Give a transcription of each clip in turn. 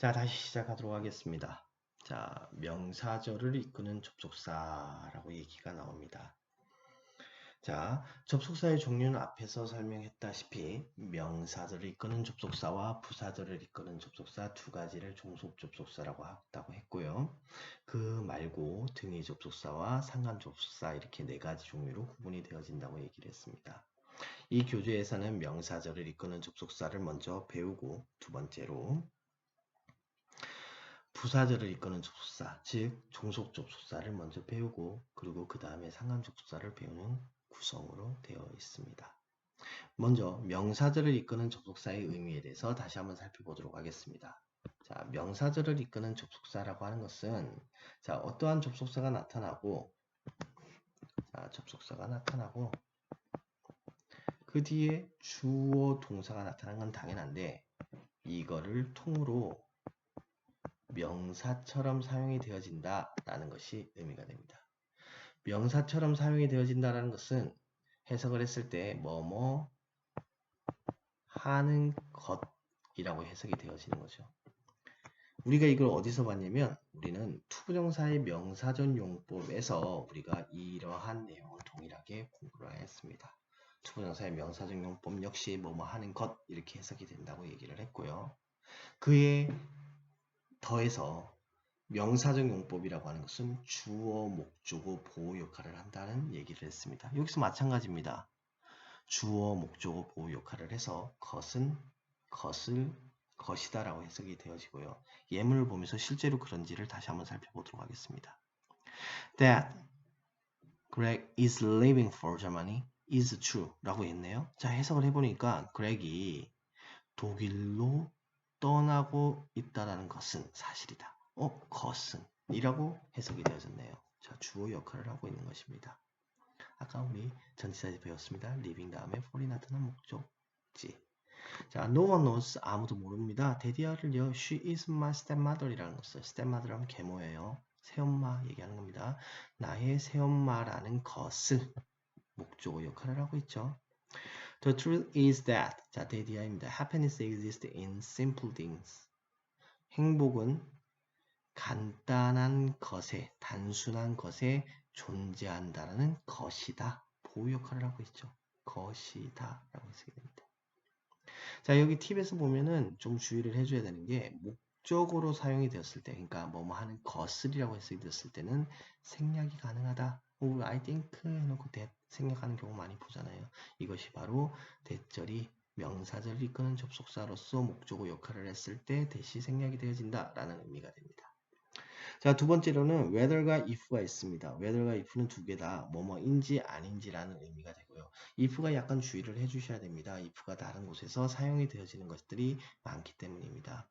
자, 다시 시작하도록 하겠습니다. 자, 명사절을 이끄는 접속사라고 얘기가 나옵니다. 자, 접속사의 종류는 앞에서 설명했다시피 명사절을 이끄는 접속사와 부사절을 이끄는 접속사 두 가지를 종속 접속사라고 한다고 했고요. 그 말고 등위 접속사와 상관 접속사 이렇게 네 가지 종류로 구분이 되어진다고 얘기를 했습니다. 이 교재에서는 명사절을 이끄는 접속사를 먼저 배우고 두 번째로 부사절을 이끄는 접속사, 즉 종속 접속사를 먼저 배우고 그리고 그 다음에 상관 접속사를 배우는 구성으로 되어 있습니다. 먼저 명사절을 이끄는 접속사의 의미에 대해서 다시 한번 살펴보도록 하겠습니다. 자, 명사절을 이끄는 접속사라고 하는 것은 자, 어떠한 접속사가 나타나고 그 뒤에 주어 동사가 나타나는 건 당연한데 이거를 통으로 명사처럼 사용이 되어진다라는 것이 의미가 됩니다. 명사처럼 사용이 되어진다라는 것은 해석을 했을 때 뭐뭐 하는 것이라고 해석이 되어지는 거죠. 우리가 이걸 어디서 봤냐면 우리는 투부정사의 명사전 용법에서 우리가 이러한 내용을 동일하게 공부를 했습니다. 투부정사의 명사전 용법 역시 뭐뭐 하는 것 이렇게 해석이 된다고 얘기를 했고요. 그에 더해서 명사적 용법이라고 하는 것은 주어, 목적어, 보호 역할을 한다는 얘기를 했습니다. 여기서 마찬가지입니다. 주어, 목적어, 보호 역할을 해서 것은 것을 것이다 라고 해석이 되어지고요. 예문을 보면서 실제로 그런지를 다시 한번 살펴보도록 하겠습니다. That Greg is leaving for Germany is true 라고 했네요. 자, 해석을 해보니까 그렉이 독일로 떠나고 있다는 것은 사실이다. 것은 이라고 해석이 되어졌네요. 자, 주어 역할을 하고 있는 것입니다. 아까 우리 전치사에서 배웠습니다. living 다음에 for이 나타난 목적지. 자, no one knows 아무도 모릅니다. 데디아를요, she is my stepmother이라는 것을 stepmother 하면 계모예요. 새엄마 얘기하는 겁니다. 나의 새엄마라는 것을 목적어 역할을 하고 있죠. The truth is that 자, 데디아입니다. Happiness exists in simple things. 행복은 간단한 것에, 단순한 것에 존재한다는 것이다. 보호 역할을 하고 있죠. 것이다. 라고 해석이 됩니다. 자, 여기 팁에서 보면은 좀 주의를 해줘야 되는 게, 목적으로 사용이 되었을 때, 그러니까 뭐뭐 하는 것을이라고 해석이 되었을 때는 생략이 가능하다. I think 해놓고 that 생략하는 경우 많이 보잖아요. 이것이 바로 대절이 명사절을 이끄는 접속사로서 목적어 역할을 했을 때 대시 생략이 되어진다라는 의미가 됩니다. 자, 두 번째로는 whether가 if가 있습니다. whether가 if는 두 개 다 뭐뭐인지 아닌지라는 의미가 되고요. if가 약간 주의를 해주셔야 됩니다. if가 다른 곳에서 사용이 되어지는 것들이 많기 때문입니다.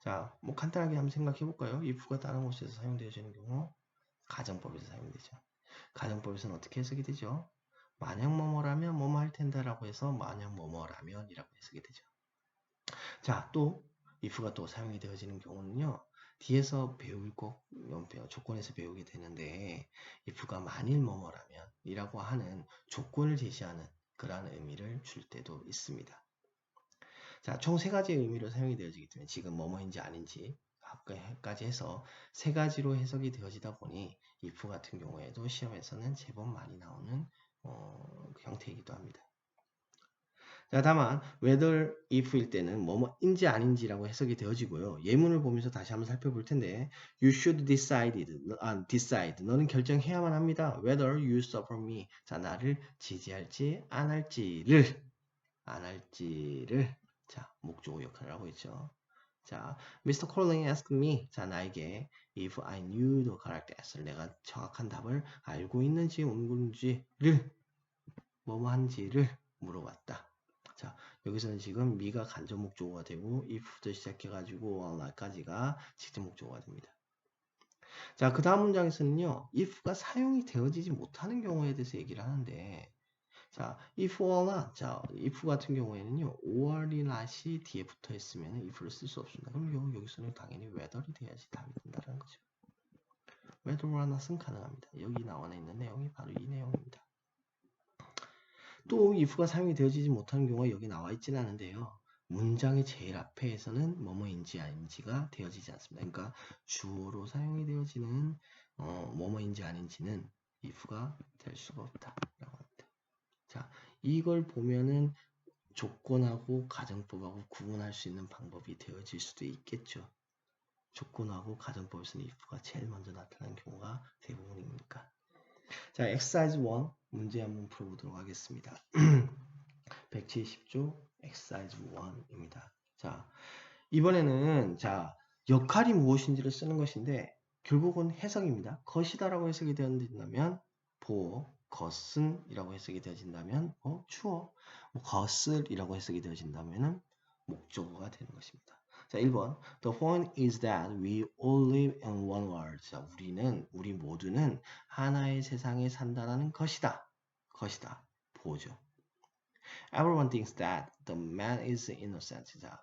자, 뭐 간단하게 한번 생각해 볼까요? if가 다른 곳에서 사용되어지는 경우 가정법에서 사용되죠. 가정법에서는 어떻게 해석이 되죠? 만약 뭐뭐라면 뭐뭐 할 텐데라고 해서 만약 뭐뭐라면이라고 해석이 되죠. 자, 또 if가 또 사용이 되어지는 경우는요. 뒤에서 배울 거 조건에서 배우게 되는데 if가 만일 뭐뭐라면 이라고 하는 조건을 제시하는 그러한 의미를 줄 때도 있습니다. 자, 총 세 가지의 의미로 사용이 되어지기 때문에 지금 뭐뭐인지 아닌지 까지 해서 세 가지로 해석이 되어지다 보니 if 같은 경우에도 시험에서는 제법 많이 나오는 그 형태이기도 합니다. 자, 다만 whether if일 때는 뭐뭐인지 아닌지라고 해석이 되어지고요. 예문을 보면서 다시 한번 살펴볼 텐데 you should decide 너는 결정해야만 합니다. whether you support me 자, 나를 지지할지 안 할지를 자, 목적어 역할을 하고 있죠. 자, Mr. Collins asked me 자, 나에게 if I knew the correct answer 내가 정확한 답을 알고 있는지 모르는지를 뭐뭐 한지를 물어봤다. 자, 여기서는 지금 미가 간접 목적어가 되고 if부터 시작해가지고 like까지가 직접 목적어가 됩니다. 자, 그 다음 문장에서는요, if가 사용이 되어지지 못하는 경우에 대해서 얘기를 하는데, 자, if or not, 자, if 같은 경우에는요, or이 not이 뒤에 붙어 있으면 if를 쓸 수 없습니다. 그럼 여기서는 당연히 whether이 돼야지 답이 된다는 거죠. whether or not은 가능합니다. 여기 나와 있는 내용이 바로 이 내용입니다. 또 if가 사용이 되어지지 못하는 경우가 여기 나와 있지는 않은데요. 문장의 제일 앞에서는 뭐뭐인지 아닌지가 되어지지 않습니다. 그러니까 주어로 사용이 되어지는 뭐뭐인지 아닌지는 if가 될 수가 없다라고 합니다. 자, 이걸 보면은 조건하고 가정법하고 구분할 수 있는 방법이 되어질 수도 있겠죠. 조건하고 가정법에서는 if가 제일 먼저 나타나는 경우가 대부분이니까. 자, exercise 1 문제 한번 풀어보도록 하겠습니다. 170조 exercise 1입니다. 자, 이번에는 자, 역할이 무엇인지를 쓰는 것인데 결국은 해석입니다. 것이다라고 해석이 되어진다면 보어, 것은 이라고 해석이 되어진다면 추어, 것을이라고 해석이 되어진다면 목적어가 되는 것입니다. 자, 1번 The point is that we all live in one world. 자, 우리 모두는 하나의 세상에 산다라는 것이다. 것이다. 보죠. Everyone thinks that the man is innocent. 자,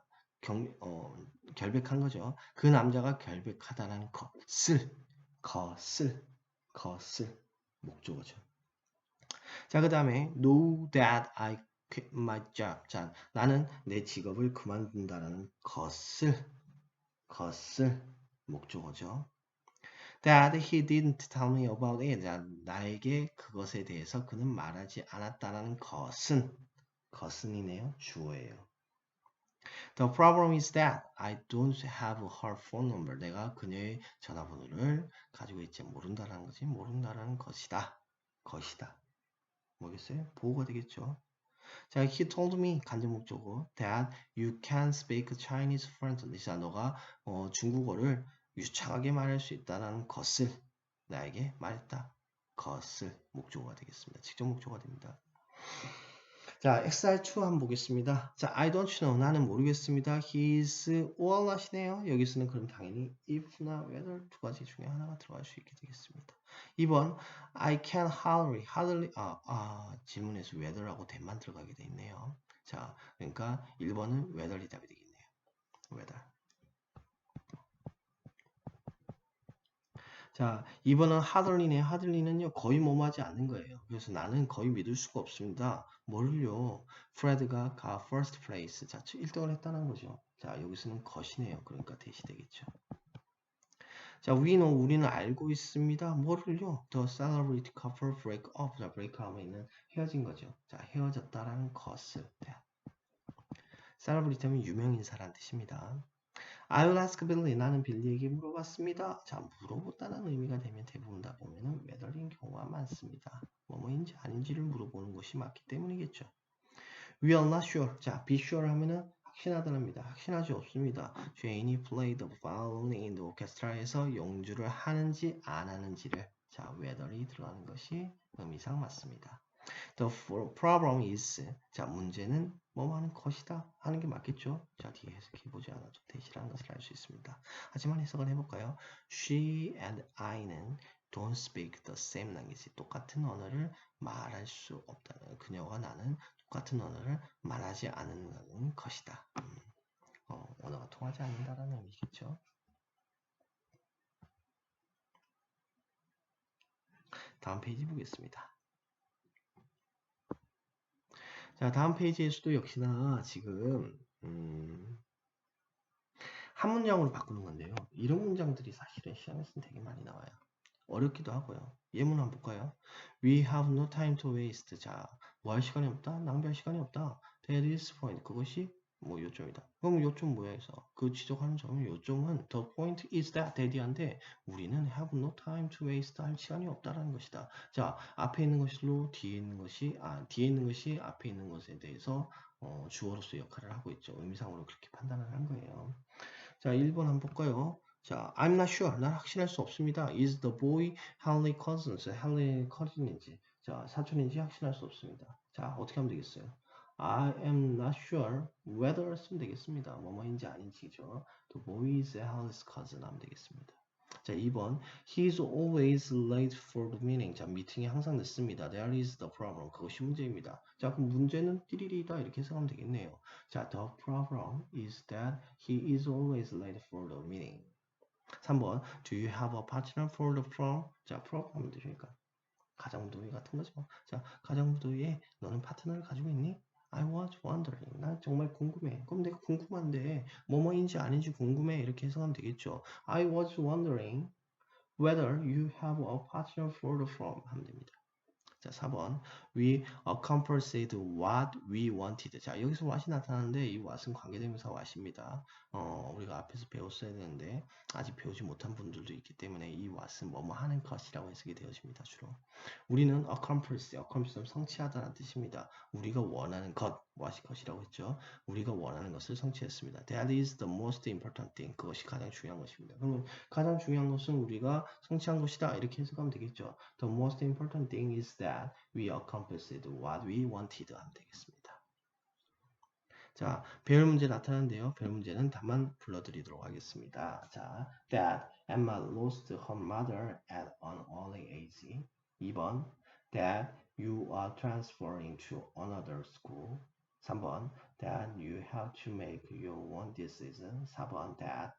결백한 거죠. 그 남자가 결백하다는 것을 목적어죠. 자, 그 다음에 know that I quit my job. 자, 나는 내 직업을 그만둔다라는 것을 목적어죠. That he didn't tell me about it. 자, 나에게 그것에 대해서 그는 말하지 않았다라는 것은이네요. 주어예요. The problem is that I don't have her phone number. 내가 그녀의 전화번호를 가지고 있지 모른다라는 거지. 모른다라는 것이다. 뭐겠어요? 보호가 되겠죠. 자, he told me 간접 목적어 that you can speak Chinese fluently. 자, 너가 중국어를 유창하게 말할 수 있다는 것을 나에게 말했다. 것을 목적어가 되겠습니다. 직접 목적어가 됩니다. 자, exercise 2 한번 보겠습니다. 자, I don't know. 나는 모르겠습니다. He is or not이네요. 여기서는 그럼 당연히 if나 whether 두 가지 중에 하나가 들어갈 수 있게 되겠습니다. 2번 I can hardly 질문에서 whether라고 대만 들어가게 돼 있네요. 자, 그러니까 1번은 whether이 답이 되겠네요. whether. 자, 2번은 hardly네요. hardly는요, 거의 뭐뭐하지 않는 거예요. 그래서 나는 거의 믿을 수가 없습니다. 뭐를요? 프레드가 first place. 자, 1등을 했다는 거죠. 자, 여기서는 것이네요. 그러니까 대시 되겠죠. 자, we know, 우리는 알고 있습니다. 뭐를요? The celebrity couple break up. 자, break up에 있는 헤어진 거죠. 자, 헤어졌다라는 것을. celebrity는 유명인사라는 뜻입니다. I will ask Billy. 나는 빌리에게 물어봤습니다. 자, 물어봤다는 의미가 되면 대부분 다 보면은 whether인 경우가 많습니다. 뭐뭐인지 아닌지를 물어보는 것이 맞기 때문이겠죠. We are not sure. 자, be sure 하면은 확신하다랍니다. 확신하지 없습니다. Jane played the violin in the orchestra에서 연주를 하는지 안 하는지를 자, whether이 들어가는 것이 의미상 맞습니다. The problem is 자, 문제는 뭐 하는 것이다 하는 게 맞겠죠. 자, 뒤에 해석해보지 않아도 대시라는 것을 알 수 있습니다. 하지만 해석을 해볼까요? She and I는 don't speak the same language. 똑같은 언어를 말할 수 없다는 그녀와 나는 똑같은 언어를 말하지 않는 것이다. 언어가 통하지 않는다라는 의미겠죠. 다음 페이지 보겠습니다. 자, 다음 페이지에서도 역시나 지금 한 문장으로 바꾸는 건데요. 이런 문장들이 사실은 시험에서는 되게 많이 나와요. 어렵기도 하고요. 예문 한번 볼까요? We have no time to waste. 자, 뭐 할 시간이 없다? 낭비할 시간이 없다. That is point. 그것이 뭐 요점이다. 그럼 요점 뭐야 해서 그 지적하는 점은 요점은 the point is that that인데 우리는 have no time to waste 할 시간이 없다라는 것이다. 자, 앞에 있는 것으로 뒤에 있는 것이 뒤에 있는 것이 앞에 있는 것에 대해서 주어로서 역할을 하고 있죠. 의미상으로 그렇게 판단을 한 거예요. 자, 1번 한번 볼까요? 자, I'm not sure. 난 확신할 수 없습니다. Is the boy Harley cousins? Harley cousin인지, 자, 사촌인지 확신할 수 없습니다. 자, 어떻게 하면 되겠어요? I am not sure whether 쓰면 되겠습니다. 뭐뭐인지 아닌지죠. The boy is Harley's cousin 하면 되겠습니다. 자, 2번 He's always late for the meeting. 자, 미팅에 항상 늦습니다. There is the problem. 그것이 문제입니다. 자, 그럼 문제는 띠리리다 이렇게 해석하면 되겠네요. 자, the problem is that he is always late for the meeting. 3번 Do you have a partner for the prom? 자, prom 하면 되니까 가정부도회 같은 거죠. 자, 가정부도회에 너는 파트너를 가지고 있니? I was wondering. 난 정말 궁금해. 그럼 내가 궁금한데 뭐뭐인지 아닌지 궁금해. 이렇게 해석하면 되겠죠. I was wondering whether you have a partner for the from 하면 됩니다. 자, 4번. We accomplished what we wanted. 자, 여기서 what이 나타나는데 이 what은 관계대명사 what입니다. 우리가 앞에서 배웠어야 되는데 아직 배우지 못한 분들도 있기 때문에 이 what은 뭐뭐 하는 것이라고 해석이 되어집니다. 주로. 우리는 accomplish는 성취하다는 뜻입니다. 우리가 원하는 것, what이 것이라고 했죠. 우리가 원하는 것을 성취했습니다. That is the most important thing. 그것이 가장 중요한 것입니다. 그러면 가장 중요한 것은 우리가 성취한 것이다. 이렇게 해석하면 되겠죠. The most important thing is that we accomplished what we wanted 하면 되겠습니다. 자, 배열 문제 나타나는데요. 배열 문제는 답만 불러드리도록 하겠습니다. 자, that Emma lost her mother at an early age. 2번, that you are transferring to another school. 3번, that you have to make your own decision. 4번, that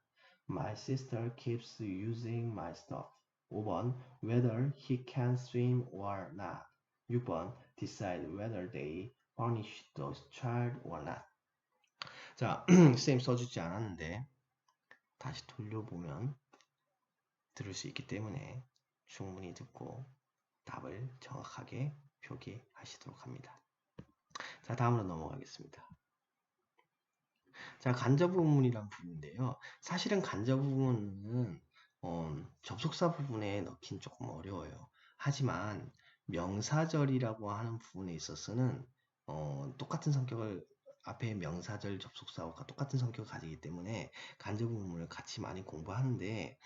my sister keeps using my stuff. 5번, whether he can swim or not. 6번, decide whether they punish the child or not. 자, 쌤 써주지 않았는데 다시 돌려보면 들을 수 있기 때문에 충분히 듣고 답을 정확하게 표기하시도록 합니다. 자, 다음으로 넘어가겠습니다. 자, 간접부분이란 부분인데요. 사실은 간접부분은 접속사 부분에 넣긴 조금 어려워요. 하지만 명사절이라고 하는 부분에 있어서는 똑같은 성격을 앞에 명사절 접속사와 똑같은 성격을 가지기 때문에 간접부분을 같이 많이 공부하는데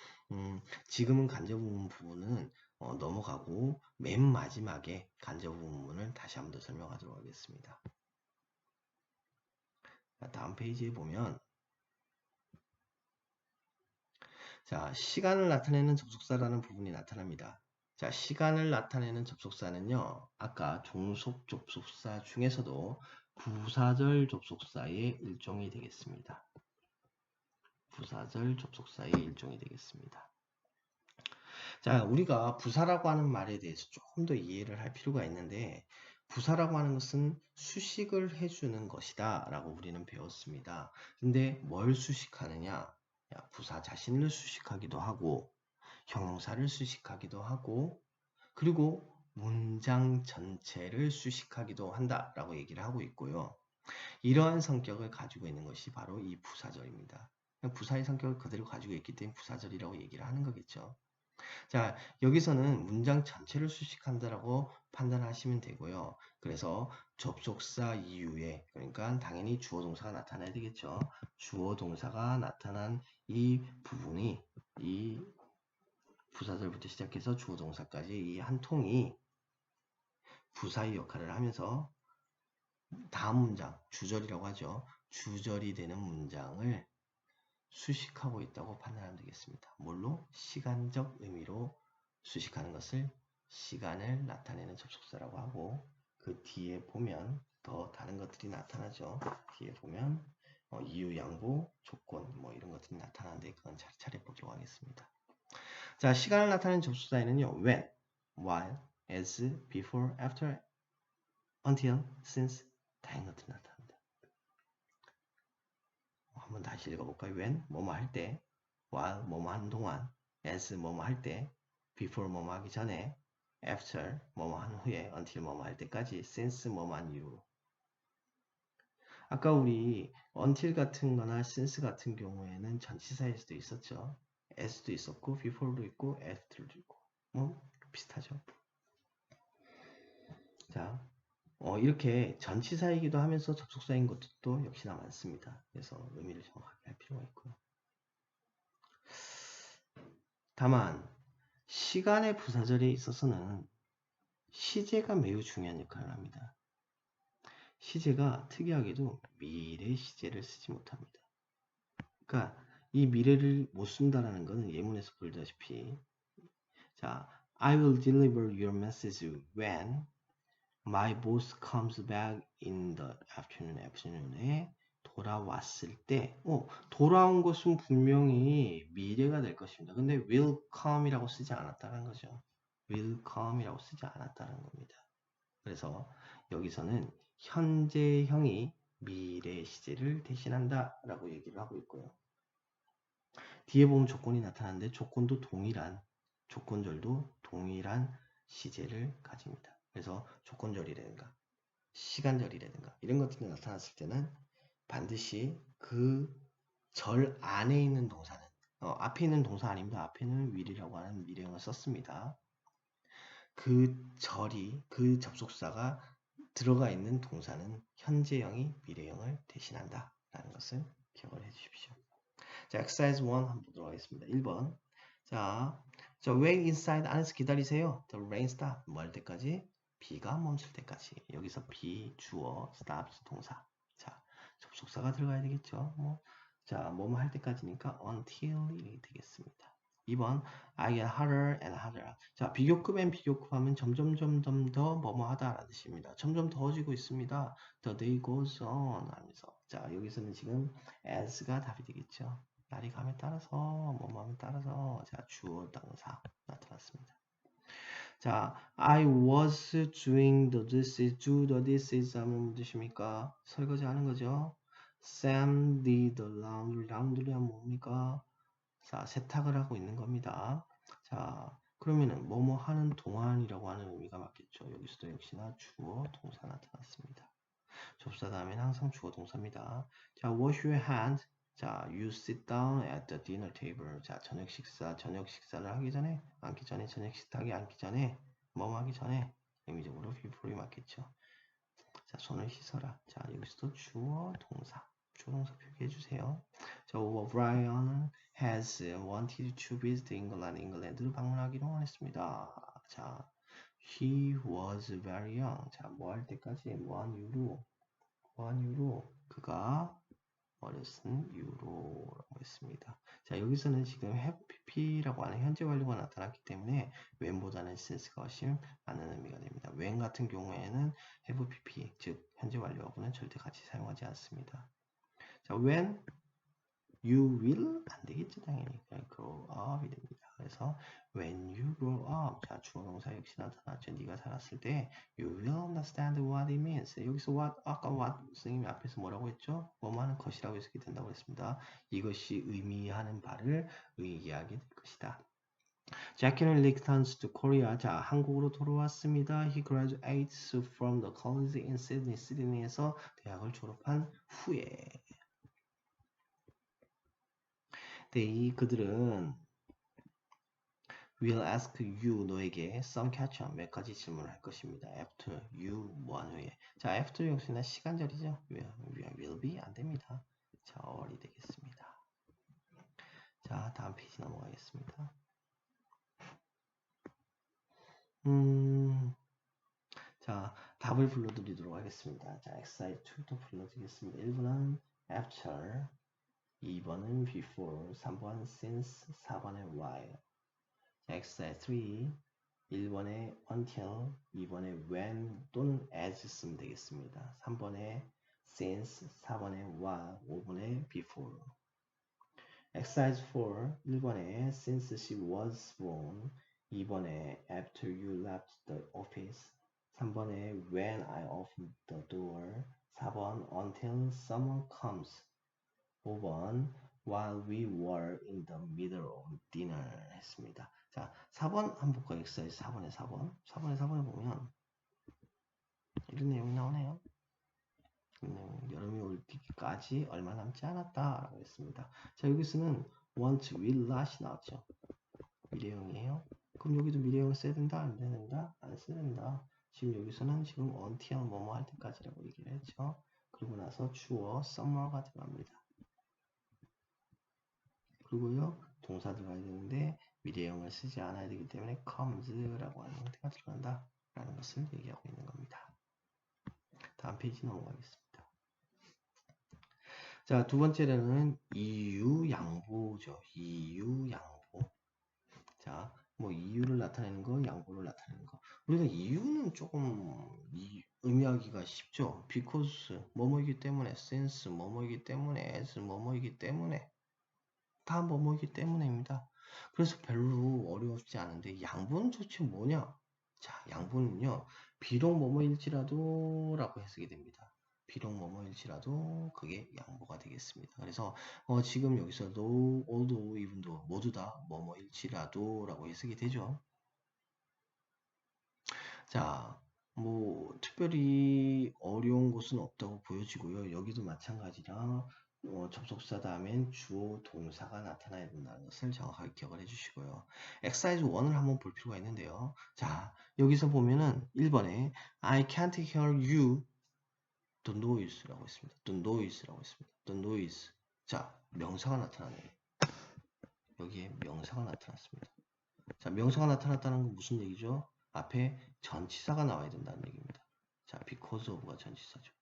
지금은 간접부분 부분은 넘어가고 맨 마지막에 간접부분을 다시 한번 더 설명하도록 하겠습니다. 다음 페이지에 보면 자, 시간을 나타내는 접속사라는 부분이 나타납니다. 자, 시간을 나타내는 접속사는요. 아까 종속 접속사 중에서도 부사절 접속사의 일종이 되겠습니다. 부사절 접속사의 일종이 되겠습니다. 자, 우리가 부사라고 하는 말에 대해서 조금 더 이해를 할 필요가 있는데 부사라고 하는 것은 수식을 해주는 것이다 라고 우리는 배웠습니다. 근데 뭘 수식하느냐? 부사 자신을 수식하기도 하고 형용사를 수식하기도 하고 그리고 문장 전체를 수식하기도 한다 라고 얘기를 하고 있고요. 이러한 성격을 가지고 있는 것이 바로 이 부사절입니다. 부사의 성격을 그대로 가지고 있기 때문에 부사절이라고 얘기를 하는 거겠죠. 자, 여기서는 문장 전체를 수식한다라고 판단하시면 되고요. 그래서 접속사 이후에, 그러니까 당연히 주어 동사가 나타나야 되겠죠. 주어 동사가 나타난 이 부분이 이 부사절부터 시작해서 주어 동사까지 이 한 통이 부사의 역할을 하면서 다음 문장, 주절이라고 하죠. 주절이 되는 문장을 수식하고 있다고 판단하면 되겠습니다. 뭘로? 시간적 의미로 수식하는 것을 시간을 나타내는 접속사라고 하고 그 뒤에 보면 더 다른 것들이 나타나죠. 뒤에 보면 이유, 양보, 조건 뭐 이런 것들이 나타나는데 그건 차례차례 보도록 하겠습니다. 자, 시간을 나타내는 접속사에는요. when, while, as, before, after, until, since 다양한 것들이 나타납니다. 한번 다시 읽어볼까요? when, 뭐뭐 할 때, while, 뭐뭐 하는 동안, as, 뭐뭐 할 때, before, 뭐뭐 하기 전에, after, 뭐뭐 한 후에, until, 뭐뭐 할 때까지, since, 뭐뭐 한 이후로. 아까 우리 until 같은 거나 since 같은 경우에는 전치사에서도 있었죠. as도 있었고, before도 있고, after도 있고. 비슷하죠. 자, 이렇게 전치사이기도 하면서 접속사인 것도 역시나 많습니다. 그래서 의미를 정확하게 할 필요가 있고요. 다만 시간의 부사절에 있어서는 시제가 매우 중요한 역할을 합니다. 시제가 특이하게도 미래 시제를 쓰지 못합니다. 그러니까 이 미래를 못 쓴다는 것은 예문에서 보다시피 자, I will deliver your message when my boss comes back in the afternoon에 돌아왔을 때, 돌아온 것은 분명히 미래가 될 것입니다. 근데 will come이라고 쓰지 않았다는 거죠. will come이라고 쓰지 않았다는 겁니다. 그래서 여기서는 현재형이 미래 시제를 대신한다 라고 얘기를 하고 있고요. 뒤에 보면 조건이 나타나는데 조건도 동일한 조건절도 동일한 시제를 가집니다. 그래서 조건절이라든가 시간절이라든가 이런 것들이 나타났을 때는 반드시 그 절 안에 있는 동사는 앞에 있는 동사 아닙니다. 앞에는 will이라고 하는 미래형을 썼습니다. 그 절이 그 접속사가 들어가 있는 동사는 현재형이 미래형을 대신한다 라는 것을 기억을 해 주십시오. 자, exercise 1 한번 보도록 하겠습니다. 1번. 자, wait inside 안에서 기다리세요. The rain stop. 뭐 할 때까지? 비가 멈출 때까지. 여기서 비, 주어, stops 동사. 자, 접속사가 들어가야 되겠죠. 자, 뭐뭐 할 때까지니까 until이 되겠습니다. 2번. I get hotter and hotter. 자, 비교급엔 비교급하면 점점 더 뭐뭐 하다라는 뜻입니다. 점점 더워지고 있습니다. The day goes on 하면서. 자, 여기서는 지금 as가 답이 되겠죠. 날이 감에 따라서 뭐뭐함에 따라서 자 주어 동사 나타났습니다. 자, I was doing the dishes. do the dishes 하면 무슨 뜻입니까? 설거지 하는 거죠. Sam did the laundry. laundry는 뭡니까? 자, 세탁을 하고 있는 겁니다. 자, 그러면은 뭐뭐 하는 동안이라고 하는 의미가 맞겠죠. 여기서도 역시나 주어 동사 나타났습니다. 접사 다음에는 항상 주어 동사입니다. 자, wash your hands. 자, you sit down at the dinner table. 자, 저녁 식사를 하기 전에, 앉기 전에, 저녁 식탁에 앉기 전에, 뭐뭐 하기 전에, 의미적으로 before이 맞겠죠. 자, 손을 씻어라. 자, 여기서도 주어 동사 표기해 주세요. 자, Brian has wanted to visit England. 잉글랜드를 방문하기로 원했습니다. 자, he was very young. 자, 뭐 할 때까지, 뭐한 이후로 그가 어렸은 이후로라고 했습니다. 자, 여기서는 지금 have pp라고 하는 현재 완료가 나타났기 때문에 when보다는 since가 훨씬 많은 의미가 됩니다. when 같은 경우에는 have pp, 즉 현재 완료하고는 절대 같이 사용하지 않습니다. 자, when you will 안 되겠죠, 당연히. grow up이 됩니다. 그래서 when you grow up, 자, 주어 동사 역시 나타났죠. 네가 자랐을 때 you will understand what it means. 여기서 what, 아까 what 선생님이 앞에서 뭐라고 했죠? 뭐뭐 하는 것이라고 해석이 된다고 했습니다. 이것이 의미하는 바를 의미하게 될 것이다. Jackie returns to Korea. 자, 한국으로 돌아왔습니다. He graduates from the college in Sydney. 시드니에서 대학을 졸업한 후에 그들은 will ask you 너에게 some catch-up 몇 가지 질문을 할 것입니다. after you 뭐한 후에 자 after 역시나 시간절이죠. will be 안 됩니다. 자 or이 되겠습니다. 자 다음 페이지 넘어가겠습니다. 자 답을 불러드리도록 하겠습니다. 자 exercise 2도 불러드리겠습니다. 1번은 after 2번은 before 3번 since 4번은 while 자, exercise 3 1번에 until 2번에 when 또는 as 쓰면 되겠습니다. 3번에 since 4번에 while 5번에 before exercise 4 1번에 since she was born 2번에 after you left the office 3번에 when I opened the door 4번 until someone comes 5번 while we were in the middle of dinner 했습니다. 자, 4번 한번 볼까요? 엑서사이즈 4번에 4번에 보면 이런 내용이 나오네요. 여름이 올 때까지 얼마 남지 않았다 라고 했습니다. 자, 여기서는 want, will, not이 나왔죠. 미래형이에요. 그럼 여기도 미래형을 써야 된다? 안 된다? 안 써야 된다. 지금 여기서는 지금 until 뭐뭐 할 때까지라고 얘기를 했죠. 그리고 나서 주어 summer가 들어갑니다. 그리고요 동사 들어가야 되는데 미래형을 쓰지 않아야 되기 때문에 comes라고 하는 형태가 들어간다 라는 것을 얘기하고 있는 겁니다. 다음 페이지 넘어가겠습니다. 자, 두 번째로는 이유 양보죠. 이유 양보. 자, 뭐 이유를 나타내는 거, 양보를 나타내는 거. 우리가 이유는 조금 의미하기가 쉽죠. because 뭐뭐이기 때문에, since 뭐뭐이기 때문에, as 뭐뭐이기 때문에 다 뭐뭐이기 때문에입니다. 그래서 별로 어려웠지 않은데 양보는 도대체 뭐냐? 자, 양보는요. 비록 뭐뭐일지라도 라고 해석이 됩니다. 비록 뭐뭐일지라도 그게 양보가 되겠습니다. 그래서 지금 여기서 though, although, even though 모두 다 뭐뭐일지라도 라고 해석이 되죠. 자, 뭐 특별히 어려운 것은 없다고 보여지고요. 여기도 마찬가지라 접속사 다음엔 주어 동사가 나타나야 된다는 것을 정확하게 기억을 해주시고요. exercise 1을 한번 볼 필요가 있는데요. 자, 여기서 보면은 1번에 I can't hear you the noise라고 했습니다. the noise라고 했습니다. the noise. 자, 명사가 나타나네요. 여기에 명사가 나타났습니다. 자, 명사가 나타났다는 건 무슨 얘기죠? 앞에 전치사가 나와야 된다는 얘기입니다. 자, because of가 전치사죠.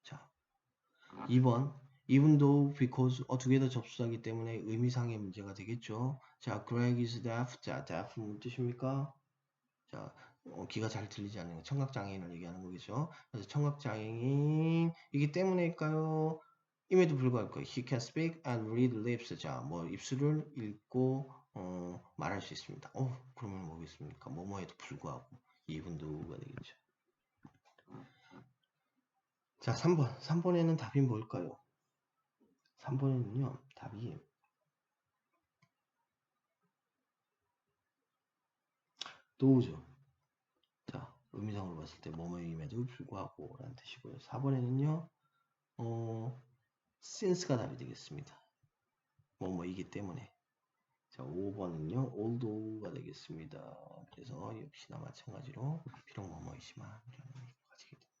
자, 2번 even though, because 두 개 다 접수하기 때문에 의미상의 문제가 되겠죠. 자, Greg is deaf. 자, deaf 무슨 뜻입니까? 자, 귀가 잘 들리지 않는 청각장애인을 얘기하는 거겠죠. 그래서 청각장애인이기 때문일까요? 임에도 불구하고 he can speak and read lips. 자, 뭐 입술을 읽고 말할 수 있습니다. 그러면 뭐겠습니까? 뭐뭐에도 불구하고 even though가 되겠죠. 자, 3번. 3번에는 답이 뭘까요? 3번에는요, 답이 though죠. 자, 의미상으로 봤을 때 뭐뭐임에도 불구하고 라는 뜻이고요. 4번에는요, since가 답이 되겠습니다. 뭐뭐이기 때문에. 자, 5번은요, although가 되겠습니다. 그래서 역시나 마찬가지로 비록 뭐뭐이지만 이라는 의미가 가지게 됩니다.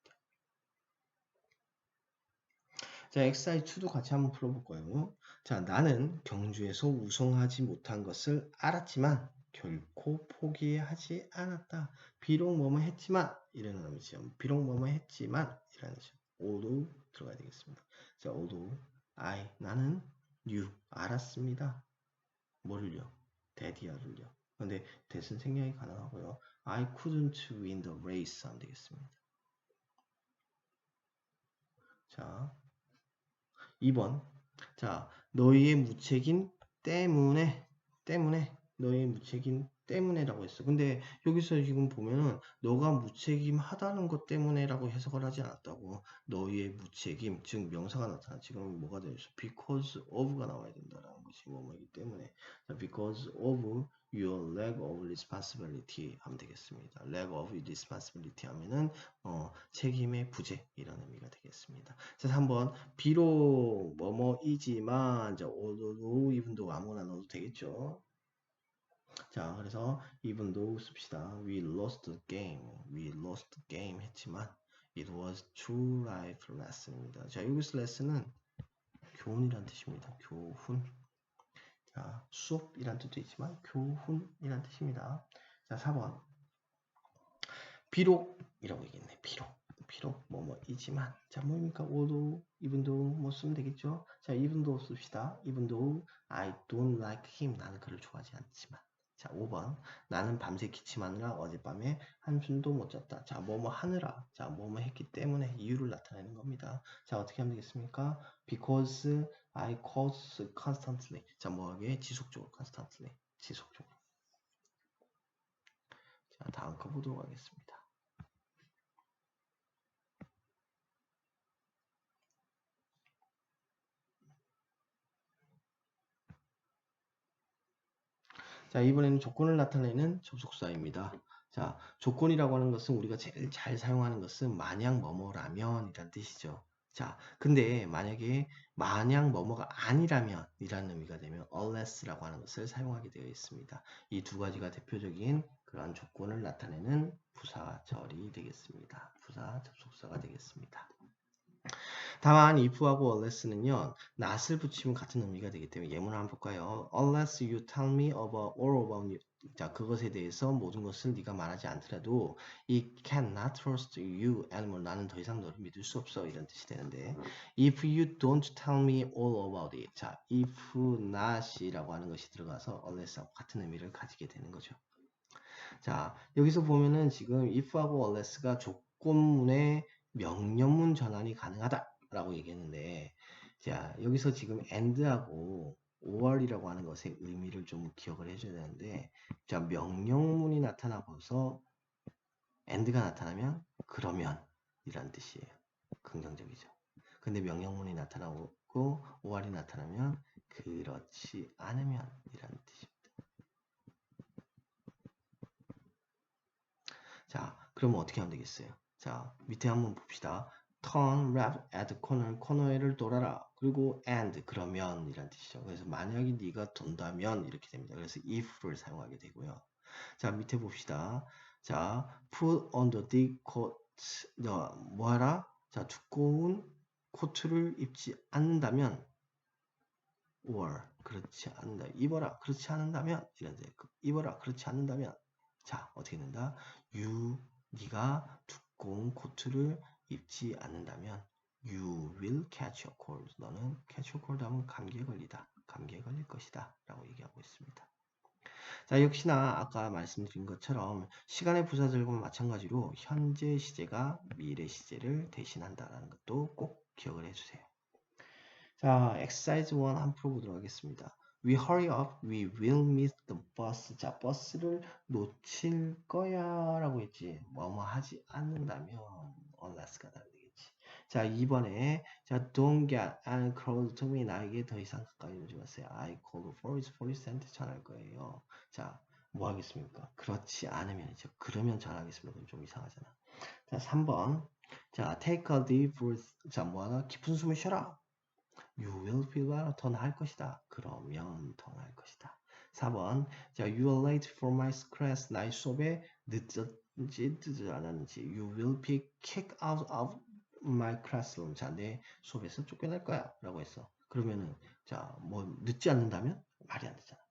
자, exercise 2도 같이 한번 풀어볼 거예요. 자, 나는 경주에서 우승하지 못한 것을 알았지만 결코 포기하지 않았다. 비록 뭐뭐 했지만 이라는 의미죠. 비록 뭐뭐 했지만 이라는 뜻이죠. although 들어가야 되겠습니다. 자, although 나는 knew 알았습니다. 뭐를요? 데디어를요. 근데 대신 생략이 가능하고요. I couldn't win the race 하면 되겠습니다. 자, 2번. 자, 너희의 무책임 때문에 너희의 무책임 때문에라고 했어. 근데 여기서 지금 보면은 너가 무책임하다는 것 때문에라고 해석을 하지 않았다고. 너희의 무책임, 즉 명사가 나타나. 지금 뭐가 되죠? because of가 나와야 된다라는 것이 뭐뭐이기 때문에. 자, because of your lack of responsibility 하면 되겠습니다. lack of responsibility 하면은 책임의 부재 이런 의미가 되겠습니다. 자, 3번 비록 뭐뭐이지만 자, although, even though 아무거나 넣어도 되겠죠. 자, 그래서 even though 씁시다. We lost the game 했지만 it was true life lesson입니다. 자, 여기서 lesson은 교훈이란 뜻입니다. 교훈. 자, 수업이란 뜻도 있지만 교훈이란 뜻입니다. 자, 4번 비록이라고 얘기했네. 비록 뭐뭐이지만 자, 뭐입니까? although, even though 뭐 쓰면 되겠죠. 자, even though 씁시다. even though I don't like him 나는 그를 좋아하지 않지만. 자, 5번 나는 밤새 기침하느라 어젯밤에 한숨도 못 잤다. 자, 뭐뭐 하느라 자, 뭐뭐 했기 때문에 이유를 나타내는 겁니다. 자, 어떻게 하면 되겠습니까? because I cause constantly 자, 뭐하게 지속적으로 constantly 지속적으로. 자, 다음 거 보도록 하겠습니다. 자, 이번에는 조건을 나타내는 접속사입니다. 자, 조건이라고 하는 것은 우리가 제일 잘 사용하는 것은 만약 뭐뭐라면 이란 뜻이죠. 자, 근데 만약에 만약 뭐뭐가 아니라면 이라는 의미가 되면 unless라고 하는 것을 사용하게 되어 있습니다. 이 두 가지가 대표적인 그러한 조건을 나타내는 부사절이 되겠습니다. 부사 접속사가 되겠습니다. 다만 if하고 unless는요, not을 붙이면 같은 의미가 되기 때문에 예문을 한번 볼까요? Unless you tell me about all about you. 자, 그것에 대해서 모든 것을 네가 말하지 않더라도 it cannot trust you anymore. 나는 더 이상 너를 믿을 수 없어. 이런 뜻이 되는데 if you don't tell me all about it. 자, if not이라고 하는 것이 들어가서 unless하고 같은 의미를 가지게 되는 거죠. 자, 여기서 보면은 지금 if하고 unless가 조건문의 명령문 전환이 가능하다라고 얘기했는데, 자, 여기서 지금 and하고 or이라고 하는 것의 의미를 좀 기억을 해줘야 되는데, 자, 명령문이 나타나고서 and가 나타나면 그러면 이란 뜻이에요. 긍정적이죠. 근데 명령문이 나타나고 or이 나타나면 그렇지 않으면 이란 뜻입니다. 자, 그러면 어떻게 하면 되겠어요? 자, 밑에 한번 봅시다. turn left at the corner, 코너를 돌아라. 그리고 and, 그러면 이란 뜻이죠. 그래서 만약에 네가 돈다면 이렇게 됩니다. 그래서 if를 사용하게 되고요. 자, 밑에 봅시다. 자, put on the thick coat. 뭐하라? 자, 두꺼운 코트를 입지 않는다면 or, 그렇지 않는다. 입어라. 그렇지 않는다면 이런 데 입어라. 그렇지 않는다면 자, 어떻게 된다? 네가 두꺼운 코트를 입지 않는다면 you will catch a cold. 너는 catch a cold 하면 감기에 걸리다. 감기에 걸릴 것이다. 라고 얘기하고 있습니다. 자, 역시나 아까 말씀드린 것처럼 시간의 부사절과 마찬가지로 현재 시제가 미래 시제를 대신한다는 것도 꼭 기억을 해주세요. 자, exercise 1 한번 풀어보도록 하겠습니다. We hurry up, we will miss the bus. 자, 버스를 놓칠 거야 라고 했지. 뭐뭐 하지 않는다면 unless가 나야 되겠지. 자, 2번에 자, don't get any close to me. 나에게 더 이상 가까이 오지 마세요. I called police and 전할 거예요. 자, 뭐 하겠습니까? 그렇지 않으면이죠. 그러면 전하겠습니다. 그럼 좀 이상하잖아. 자, 3번. 자, take a deep breath. 자, 뭐하나? 깊은 숨을 쉬어라. You will feel better. 더 나을 것이다. 그러면 더 나을 것이다. 4번. 자, you are late for my class. 나의 수업에 늦지 않았는지. You will be kicked out of my classroom. 자, 내 수업에서 쫓겨날 거야. 라고 했어. 그러면은, 자, 뭐, 늦지 않는다면? 말이 안 되잖아.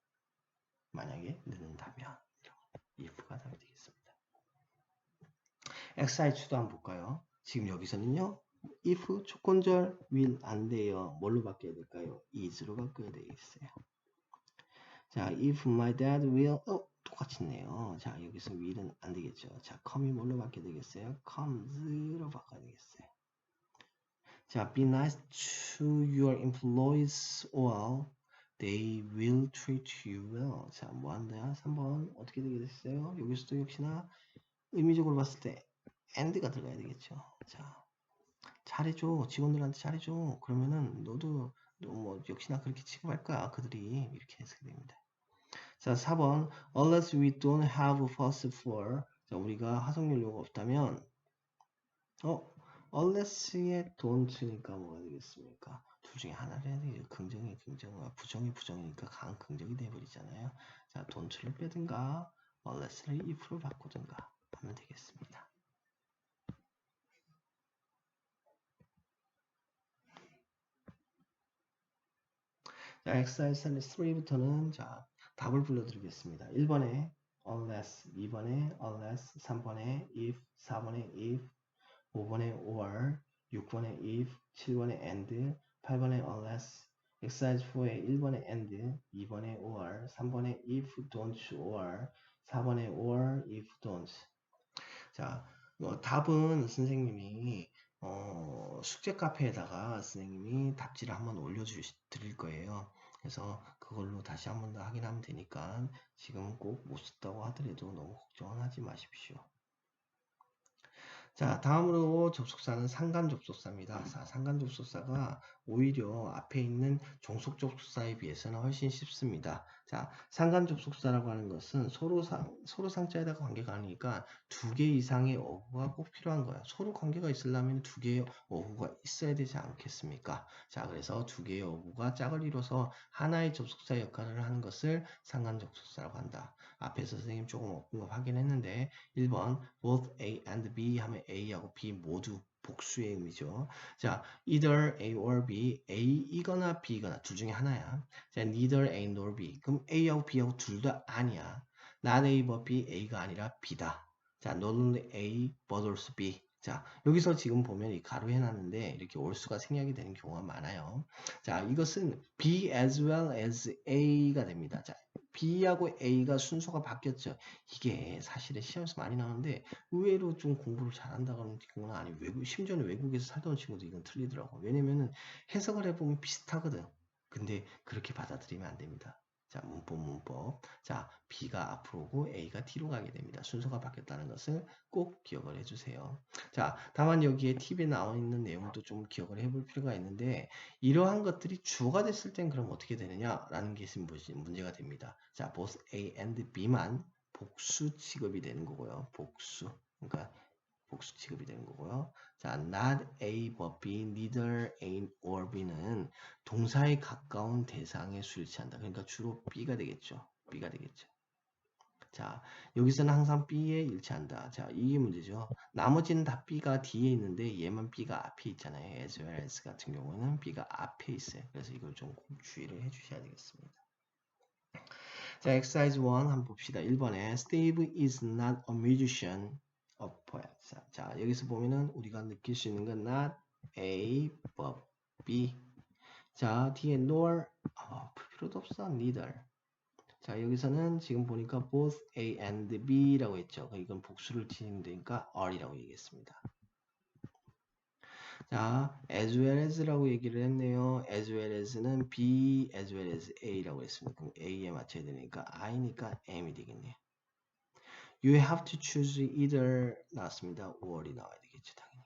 만약에 늦는다면. if가 답이 되겠습니다. exercise 2도 한번 볼까요? 지금 여기서는요. if 조건절 will 안 돼요. 뭘로 바뀌어야 될까요? is로 바뀌어야 되겠어요. 자, if my dad will 똑같이 있네요. 자, 여기서 will은 안 되겠죠. 자, come이 뭘로 바뀌어야 되겠어요? comes로 바꿔야 되겠어요. 자, be nice to your employees or they will treat you well. 자, 뭐 한다? 3번 어떻게 되겠어요? 여기서도 역시나 의미적으로 봤을 때 and가 들어가야 되겠죠. 자, 잘해줘. 직원들한테 잘해줘. 그러면은 너도 뭐 역시나 그렇게 취급할 거야. 그들이 이렇게 해석이 됩니다. 자, 4번 unless we don't have first floor. 자, 우리가 하성연료가 없다면 unless에 don't니까 뭐가 되겠습니까? 둘 중에 하나를 해야 되겠죠. 긍정이 긍정, 부정이 부정이니까 강 긍정이 돼버리잖아요. 자, don't를 빼든가 unless를 if로 바꾸든가 하면 되겠습니다. 자, exercise 3부터는 자, 답을 불러드리겠습니다. 1번에 unless, 2번에 unless, 3번에 if, 4번에 if, 5번에 or, 6번에 if, 7번에 and, 8번에 unless, exercise 4에 1번에 and, 2번에 or, 3번에 if, don't, or, 4번에 or, if, don't. 자, 답은 선생님이 숙제 카페에다가 선생님이 답지를 한번 올려드릴 거예요. 그래서 그걸로 다시 한번 더 확인하면 되니까 지금 꼭 못 썼다고 하더라도 너무 걱정은 하지 마십시오. 자, 다음으로 접속사는 상간 접속사입니다. 자, 상간 접속사가 오히려 앞에 있는 종속 접속사에 비해서는 훨씬 쉽습니다. 자, 상간 접속사라고 하는 것은 서로 상자에다가 관계가 아니니까 두 개 이상의 어구가 꼭 필요한 거야. 서로 관계가 있으려면 두 개의 어구가 있어야 되지 않겠습니까? 자, 그래서 두 개의 어구가 짝을 이뤄서 하나의 접속사 역할을 하는 것을 상간 접속사라고 한다. 앞에서 선생님 조금 엇본 거 확인했는데 1번 both A and B 하면 A하고 B 모두 복수의 의미죠. 자, either A or B, A이거나 B이거나 둘 중에 하나야. 자, neither A nor B. 그럼 A하고 B하고 둘 다 아니야. not A but B, A가 아니라 B다. 자, not only A but also B. 자, 여기서 지금 보면 이 가로 해놨는데 이렇게 올수가 생략이 되는 경우가 많아요. 자, 이것은 B as well as A가 됩니다. 자, B하고 A가 순서가 바뀌었죠. 이게 사실은 시험에서 많이 나오는데 의외로 좀 공부를 잘한다는 경우는 아니고 심지어는 외국에서 살다 온 친구도 이건 틀리더라고. 왜냐면은 해석을 해보면 비슷하거든. 근데 그렇게 받아들이면 안 됩니다. 자, 문법. 자, B가 앞으로 오고 A가 뒤로 가게 됩니다. 순서가 바뀌었다는 것을 꼭 기억을 해주세요. 자, 다만 여기에 팁에 나와 있는 내용도 좀 기억을 해볼 필요가 있는데 이러한 것들이 주어가 됐을 땐 그럼 어떻게 되느냐라는 게 문제가 됩니다. 자, both A and B만 복수 취급이 되는 거고요. 복수. 그러니까 복수 취급이 되는 거고요. 자, not A but B, neither A or B는 동사에 가까운 대상에 수일치한다. 그러니까 주로 B가 되겠죠. B가 되겠죠. 자, 여기서는 항상 B에 일치한다. 자, 이게 문제죠. 나머지는 다 B가 뒤에 있는데 얘만 B가 앞에 있잖아요. as well as 같은 경우는 B가 앞에 있어요. 그래서 이걸 좀 꼭 주의를 해주셔야 되겠습니다. 자, exercise 1 한번 봅시다. 1번에 Steve is not a musician, a poet. 자, 여기서 보면은 우리가 느낄 수 있는 건 not A, but B. 자, 뒤에 nor 풀 필요도 없어. neither. 자, 여기서는 지금 보니까 both A and B라고 했죠. 이건 복수를 치는 데니까 R이라고 얘기했습니다. 자, as well as라고 얘기를 했네요. as well as는 B, as well as A라고 했습니다. 그럼 A에 맞춰야 되니까 I니까 M이 되겠네요. You have to choose either 나왔습니다. or이 나와야 되겠죠, 당연히.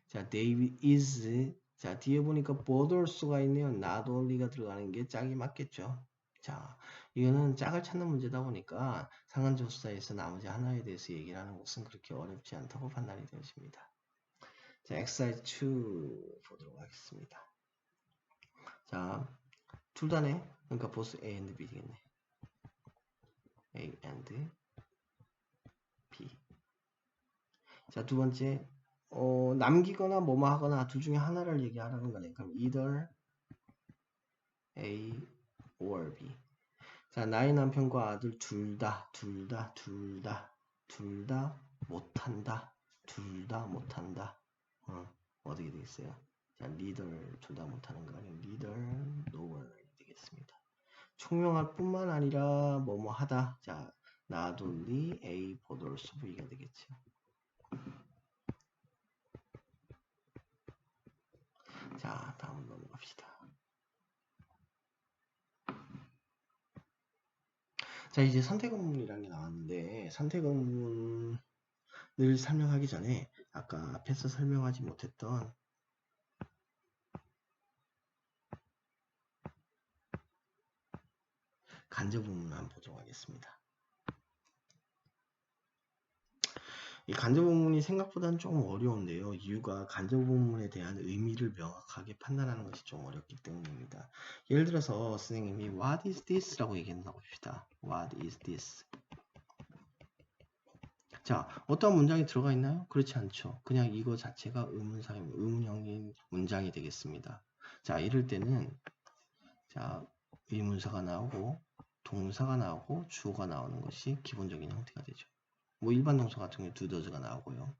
자, David is. 자, 뒤에 보니까 both also가 있네요. not only가 들어가는 게 짝이 맞겠죠. 자, 이거는 짝을 찾는 문제다 보니까 상관조사에서 나머지 하나에 대해서 얘기를 하는 것은 그렇게 어렵지 않다고 판단이 되어집니다. 자, exercise 2 보도록 하겠습니다. 자, 둘 다네. 그러니까 both A and B 되겠네. A and B. 자, 두 번째, 남기거나 뭐뭐 하거나 둘 중에 하나를 얘기하라는 거네. 그럼 either A or B. 자, 나의 남편과 아들 둘 다 못한다. 둘 다 못한다. 어떻게 되겠어요? 자, neither 둘 다 못하는 거 아니면 neither nor 되겠습니다. 총명할 뿐만 아니라 뭐뭐 하다. 자, not only A but also B가 되겠죠. 자, 다음 넘어갑시다. 자, 이제 선택 의문이라는 게 나왔는데 선택 의문을 설명하기 전에 아까 앞에서 설명하지 못했던 간접 의문을 한번 보도록 하겠습니다. 이 간접 의문이 생각보다는 조금 어려운데요. 이유가 간접 의문에 대한 의미를 명확하게 판단하는 것이 좀 어렵기 때문입니다. 예를 들어서 선생님이 What is this? 라고 얘기한다고 합시다. What is this? 자, 어떤 문장이 들어가 있나요? 그렇지 않죠. 그냥 이거 자체가 의문형인 문장이 되겠습니다. 자, 이럴 때는 자, 의문사가 나오고 동사가 나오고 주어가 나오는 것이 기본적인 형태가 되죠. 뭐 일반 동사 같은 경우 do, does가 나오고요.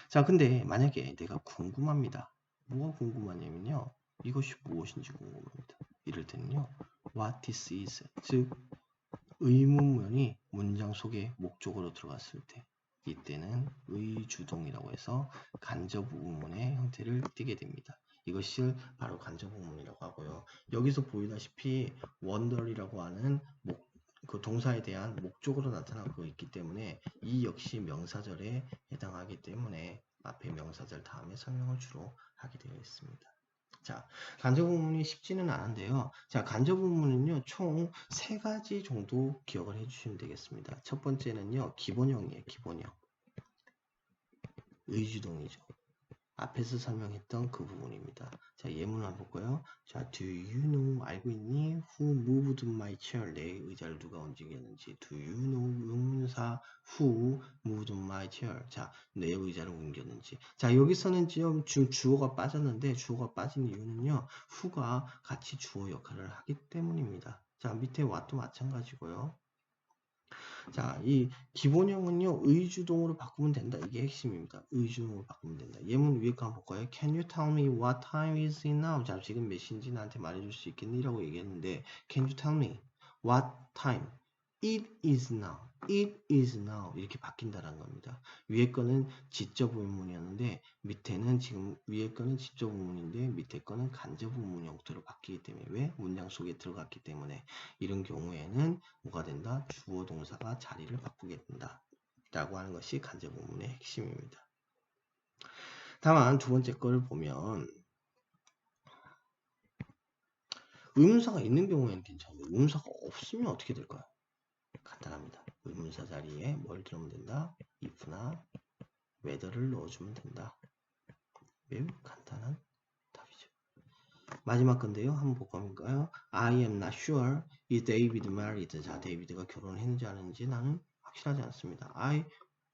자, 근데 만약에 내가 궁금합니다. 뭐가 궁금하냐면요. 이것이 무엇인지 궁금합니다. 이럴 때는요. What this is. 즉, 의문문이 문장 속에 목적으로 들어갔을 때 이때는 의주동이라고 해서 간접 의문의 형태를 띠게 됩니다. 이것을 바로 간접 의문이라고 하고요. 여기서 보이다시피 wonder이라고 하는 그 동사에 대한 목적으로 나타나고 있기 때문에 이 역시 명사절에 해당하기 때문에 앞에 명사절 다음에 설명을 주로 하게 되어 있습니다. 자, 간접 의문이 쉽지는 않은데요. 자, 간접 의문은요, 총 3가지 정도 기억을 해주시면 되겠습니다. 첫 번째는요, 기본형이에요, 기본형. 의주동이죠. 앞에서 설명했던 그 부분입니다. 자, 예문을 한번 볼까요? 자, do you know, 알고 있니? Who moved my chair? 내 의자를 누가 움직였는지. Do you know, 의문사 who moved my chair? 자, 내 의자를 옮겼는지. 자, 여기서는 지금 주어가 빠졌는데 주어가 빠진 이유는요. who가 같이 주어 역할을 하기 때문입니다. 자, 밑에 what도 마찬가지고요. 자, 이 기본형은요, 의주동으로 바꾸면 된다. 이게 핵심입니다. 의주동으로 바꾸면 된다. 예문 위에 거 한번 볼까요? Can you tell me what time is it now? 자, 지금 몇 시인지 나한테 말해줄 수 있겠니? 라고 얘기했는데, Can you tell me what time It is now. It is now. 이렇게 바뀐다는 겁니다. 위에 거는 지적 의문문이었는데 밑에는 지금 위에 거는 지적 의문인데 밑에 거는 간접 의문 형태로 바뀌기 때문에 왜? 문장 속에 들어갔기 때문에 이런 경우에는 뭐가 된다? 주어 동사가 자리를 바꾸게 된다. 라고 하는 것이 간접 의문의 핵심입니다. 다만 두 번째 거를 보면 의문사가 있는 경우에는 괜찮아요. 의문사가 없으면 어떻게 될까요? 간단합니다. 의문사 자리에 뭘 들어오면 된다? if나 whether를 넣어주면 된다. 매우 간단한 답이죠. 마지막 건데요. 한번 볼까요? I am not sure is David married. 자, 데이비드가 결혼했는지 안 했는지 나는 확실하지 않습니다. I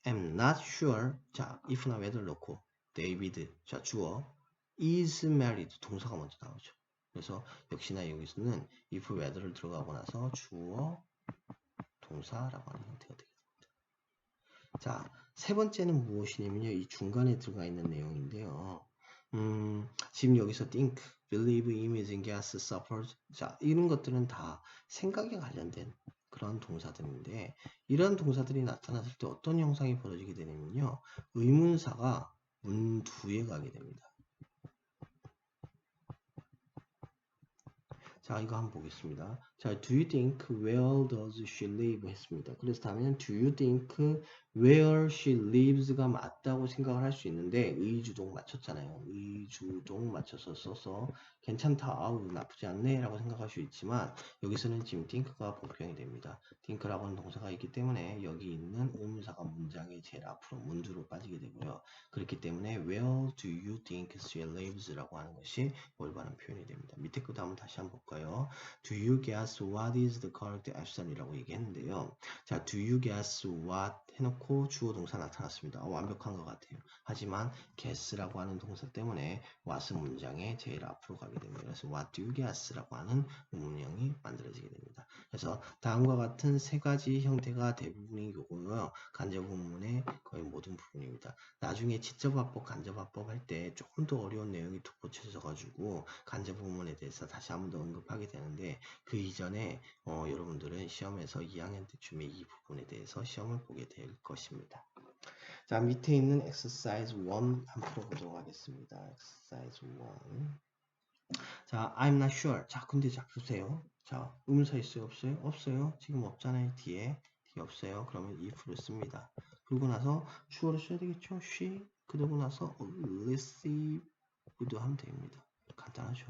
am not sure. 자, if나 whether 넣고 David, 자, 주어 is married. 동사가 먼저 나오죠. 그래서 역시나 여기서는 if whether를 들어가고 나서 주어 동사라고 하는 형태가 되겠습니다. 자, 세 번째는 무엇이냐면요. 이 중간에 들어가 있는 내용인데요. 지금 여기서 think, believe, imagine, guess, suppose. 자, 이런 것들은 다 생각에 관련된 그런 동사들인데 이런 동사들이 나타났을 때 어떤 형상이 벌어지게 되냐면요. 의문사가 문 뒤에 가게 됩니다. 자, 이거 한번 보겠습니다. 자, do you think where does she live? 했습니다. 그래서 다음에는 do you think where she lives가 맞다고 생각을 할 수 있는데 의주동 맞췄잖아요. 의주동 맞춰서 써서 괜찮다, 아우 나쁘지 않네 라고 생각할 수 있지만 여기서는 지금 think가 복병이 됩니다. think라고 하는 동사가 있기 때문에 여기 있는 의문사가 문장의 제일 앞으로 문두로 빠지게 되고요. 그렇기 때문에 where do you think she lives? 라고 하는 것이 올바른 표현이 됩니다. 밑에 것도 한번 다시 한번 볼까요? Do you guess what is the correct action이라고 얘기했는데요. 자, do you guess what 해놓고 주어 동사 나타났습니다. 완벽한 것 같아요. 하지만 guess라고 하는 동사 때문에 what은 문장의 제일 앞으로 가게 됩니다. 그래서 what do you guess라고 하는 문형이 만들어지게 됩니다. 그래서 다음과 같은 세 가지 형태가 대부분이 요거요. 간접 부문의 거의 모든 부분입니다. 나중에 지적화법, 간접화법 할 때 조금 더 어려운 내용이 덧붙여져 가지고 간접 부문에 대해서 다시 한번 더 언급하게 되는데 그 이전에 여러분들은 시험에서 2학년 때쯤에 이 부분에 대해서 시험을 보게 될 것입니다. 자, 밑에 있는 exercise 1 한번 풀어보도록 하겠습니다. exercise 1. 자, I'm not sure. 자, 근데 자, 보세요. 자, 의문사 있어요? 없어요? 없어요. 지금 없잖아요. 뒤에 없어요. 그러면 if를 씁니다. 그리고 나서 주어를 써야 되겠죠? she. 그러고 나서 receive도 하면 됩니다. 간단하죠.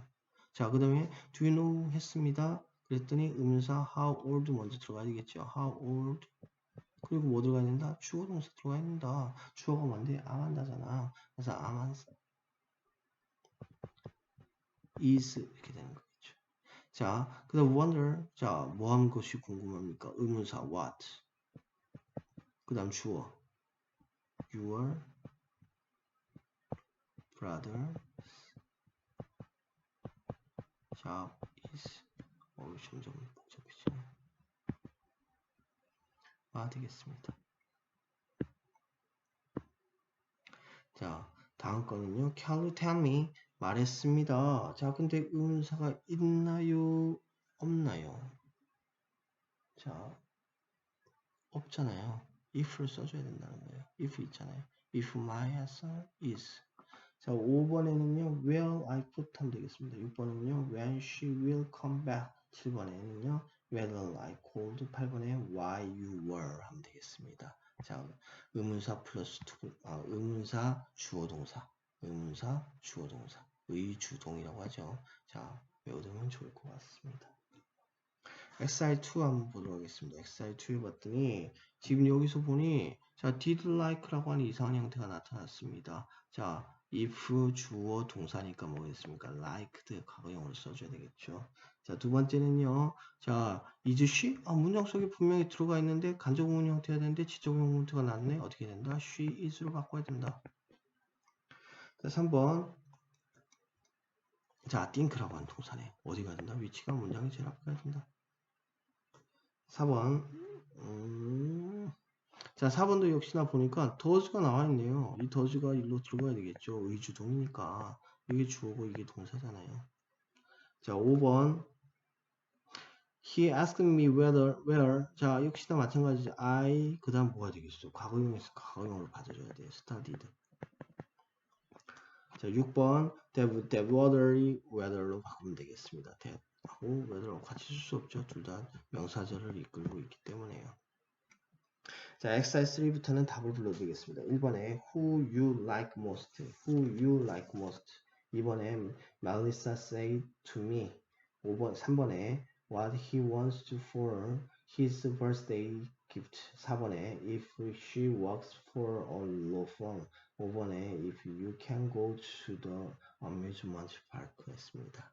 자, 그 다음에 do you know 했습니다. 그랬더니 의문사 how old 먼저 들어가야 되겠죠. how old. 그리고 뭐 들어가야 된다? 주어 동사 들어가야 된다. 주어가 뭔데? 암한다잖아. 그래서 암한 is 이렇게 되는 거겠죠. 자, 그 다음 wonder. 자, 뭐 한 것이 궁금합니까? 의문사 what. 그 다음 주어 your brother job is. 점점 복잡해지네. 되겠습니다. 자, 다음 거는요. Can you tell me? 말했습니다. 자, 근데 의문사가 있나요? 없나요? 자, 없잖아요. if를 써줘야 된다는 거예요. if 있잖아요. if my answer is. 자, 5번에는요. will I put 하면 되겠습니다. 6번은요. when she will come back. 7번에는요. whether I called. 8번에 why you were 하면 되겠습니다. 자, 의문사 플러스 의문사 주어 동사. 의문사 주어 동사. 의주동이라고 하죠. 자, 외워두면 좋을 것 같습니다. XI2 한번 보도록 하겠습니다. XI2 봤더니 지금 여기서 보니 자, did like라고 하는 이상한 형태가 나타났습니다. 자, if 주어 동사니까 뭐겠습니까? liked 과거형으로 써줘야 되겠죠. 자, 두 번째는요. 자, is she? 문장 속에 분명히 들어가 있는데 간접 의문 형태가 되는데 지적 의문 형태가 났네. 어떻게 된다? she is로 바꿔야 된다. 자, 3번. 자, think라고 하는 동사네. 어디 가야 된다? 위치가 문장이 제일 앞에 가야 된다. 4번. 자, 4번도 역시나 보니까 does가 나와 있네요. 이 does가 일로 들어가야 되겠죠. 의주동이니까. 이게 주어고 이게 동사잖아요. 자, 5번. He asked me where. 자, 역시나 마찬가지죠. I, 그 다음 뭐가 되겠어? 과거형에서 과거형으로 받아줘야 돼. studied. 자, 6번. that weather로 바꾸면 되겠습니다. that 하고 weather하고 같이 쓸 수 없죠. 둘 다 명사절을 이끌고 있기 때문에요. 자, exercise 3부터는 답을 불러드리겠습니다. 1번에 who you like most. who you like most. 2번에 Melissa said to me. 3번에 what he wants to for his birthday gift. 4번에 if she works for a law firm. 5번에 if you can go to the amusement park 했습니다.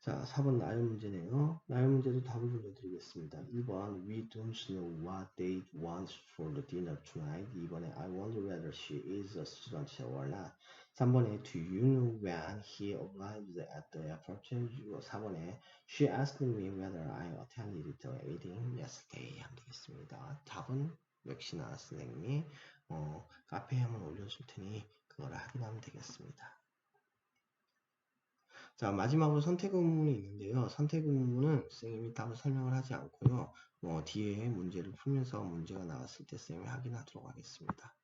자, 4번 나열 문제네요. 나열 문제도 답을 불러드리겠습니다. 1번 We don't know what they want for the dinner tonight. 2번에 I wonder whether she is a student or not. 3번에 Do you know when he arrived at the airport? 4번에 She asked me whether I attended the wedding yesterday. 하면 되겠습니다. 답은 역시나 선생님이 카페에 한번 올려줄 테니 그걸 확인하면 되겠습니다. 자, 마지막으로 선택 의문이 있는데요. 선택 의문은 선생님이 따로 설명을 하지 않고요. 뒤에 문제를 풀면서 문제가 나왔을 때 선생님이 확인하도록 하겠습니다.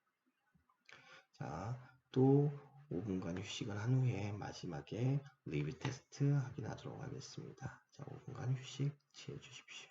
자, 또 5분간 휴식을 한 후에 마지막에 리뷰 테스트 확인하도록 하겠습니다. 자, 5분간 휴식 취해 주십시오.